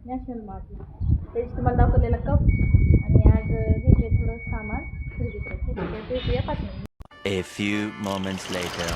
National मार्टला. त्याची तुम्हाला दाखवलेला कप आणि आज घेतले थोडं सामान खरेदी करायचं. भेटूया 5 minute. A few moments later.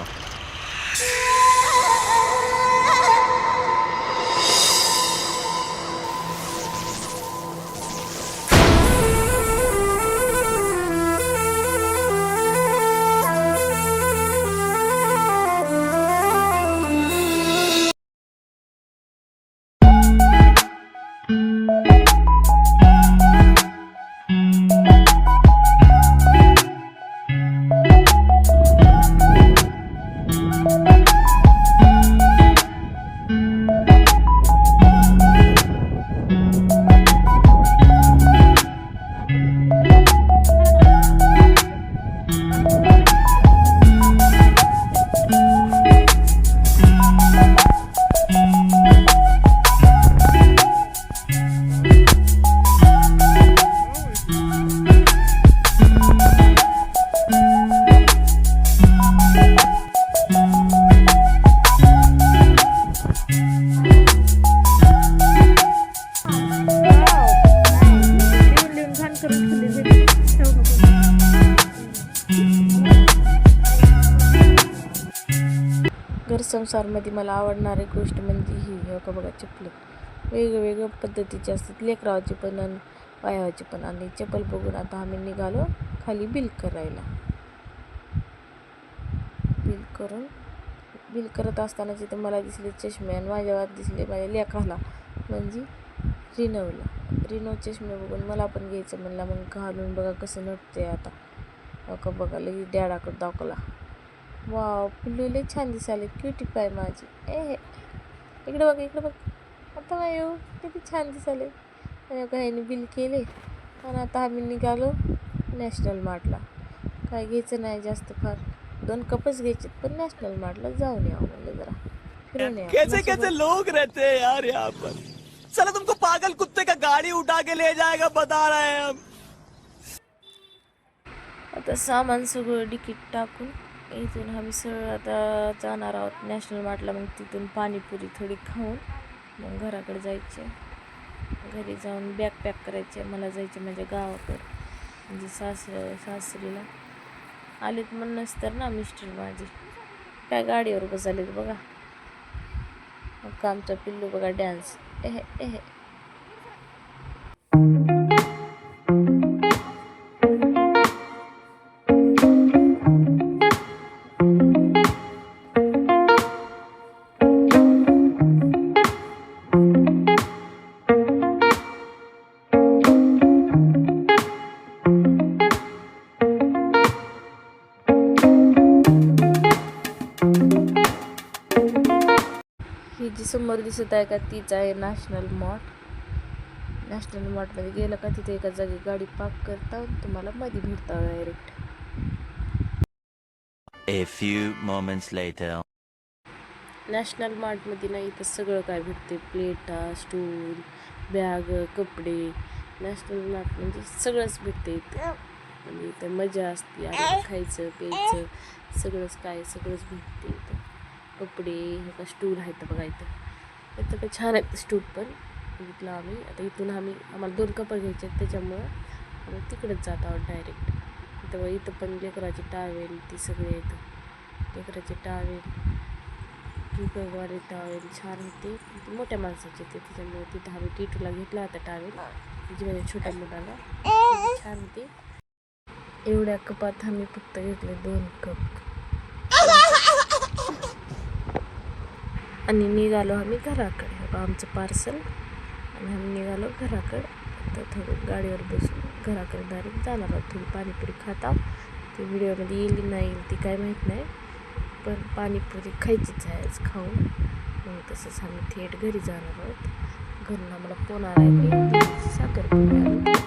घरसंसारमध्ये मला आवडणारी गोष्ट म्हणजे ही का बघा, चप्पल वेगवेगळ्या पद्धतीचे असतात. लेकरावाचे पण आणि पायावाचे पण. आणि चप्पल बघून आता आम्ही निघालो खाली बिल करायला. बिल करत असताना तिथं मला दिसले चष्मे आणि माझ्या वाद दिसले माझ्या लेकराला म्हणजे रिनव चष्मे बघून मला पण घ्यायचं म्हणला. मग घालून बघा कसं नटते आता. का बघा लगेच डॅडाकडे दाखवला. वाव, पिल्लू लई छान दिसाले, क्युटी पाय माझी. इकडे बघ आता मायू किती छान दिसाले. आणि ह्याने बिल केले आणि आता आम्ही निघालो नॅशनल मार्टला. काय घ्यायचं नाही जास्त फार, 2 कपच घ्यायचे, पण नॅशनल मार्टला जाऊन यावं म्हणलं, जरा फिरून यावं. कैसे लोग रहते हैं यार यहाँ पर. साला तुमको पागल कुत्ते का गाड़ी उठा के ले जाएगा बता रहे हैं हम. आता सामान सगळं तिकीट टाकून इथून आम्ही सरळ आता जाणार आहोत नॅशनल मार्टला. मग तिथून पाणीपुरी थोडी खाऊन मग घराकडे जायचे. घरी जाऊन बॅग पॅक करायचे. मला जायचे माझ्या गावाकडे, म्हणजे सासरीला आलेत म्हणूनच तर ना मिस्टर माझे काय गाडीवर बसलेत बघा. मग आमचा पिल्लू बघा डॅन्स. एहे ही जी समोर दिसत आहे का तीच आहे नॅशनल मार्ट. नॅशनल मार्टमध्ये गेलं का तिथे एका जागी गाडी पार्क करता, तुम्हाला मध्ये भेटता direct. A few moments later. National मार्टमध्ये नाही तर सगळं काय भेटते. प्लेटा, स्टूल, बॅग, कपडे. नॅशनल मार्ट म्हणजे सगळंच भेटते इथं. म्हणजे इथं मजा असते. खायचं प्यायचं सगळंच भेटते इथं. कपडे, ह्याचा स्टूल आहेत बघा इथं पण छान आहेत स्टूल पण. बघितलं आम्ही. आता इथून आम्हाला 2 कपडे घ्यायचे आहेत, त्याच्यामुळं आम्ही तिकडेच जात आहोत डायरेक्ट. इथं पण लेकराचे टावेल ते सगळे येतं. लेकराचे टावेल, किकवाले टावेल छान होते. मोठ्या माणसाचे ते, त्याच्यामुळे तिथं आम्ही टिटूला घेतला होता टावेल, म्हणजे माझ्या छोट्या मुलाला छान होते. एवढ्या कपात आम्ही फक्त घेतले 2 कप आणि निघालो आम्ही घराकडे. आमचं पार्सल आणि आम्ही निघालो घराकडे. आता थोडं गाडीवर बसून घराकडे डायरेक्ट जाणार आहोत. थोडी पाणीपुरी खाता. ती व्हिडिओमध्ये येईल नाही येईल ती काय माहीत नाही, पण पाणीपुरी खायचीच आहे आज खाऊन. मग तसंच आम्ही थेट घरी जाणार आहोत. घरून आम्हाला फोन आला की साखरपुडा.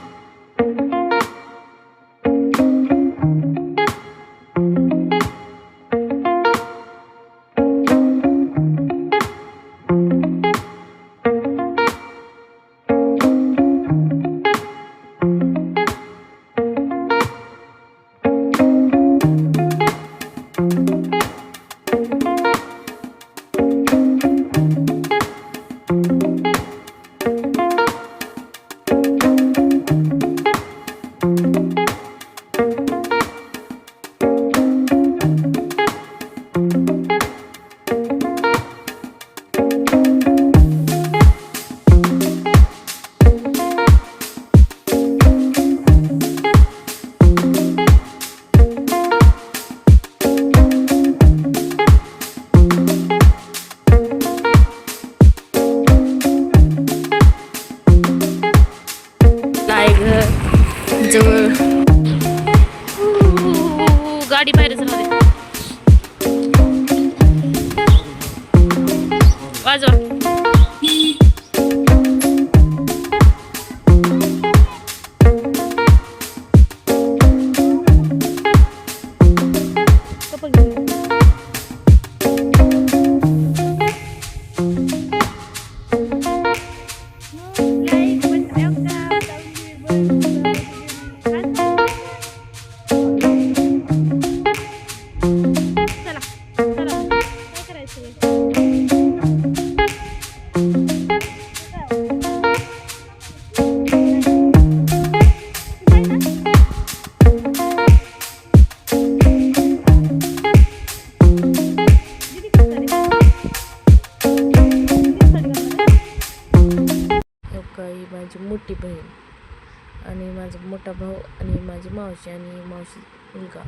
जवळ गाडी बाहेरच राहते. वाजवा. ही माझी मोठी बहीण आणि माझा मोठा भाऊ आणि माझी मावशी आणि मावशी मुलगा.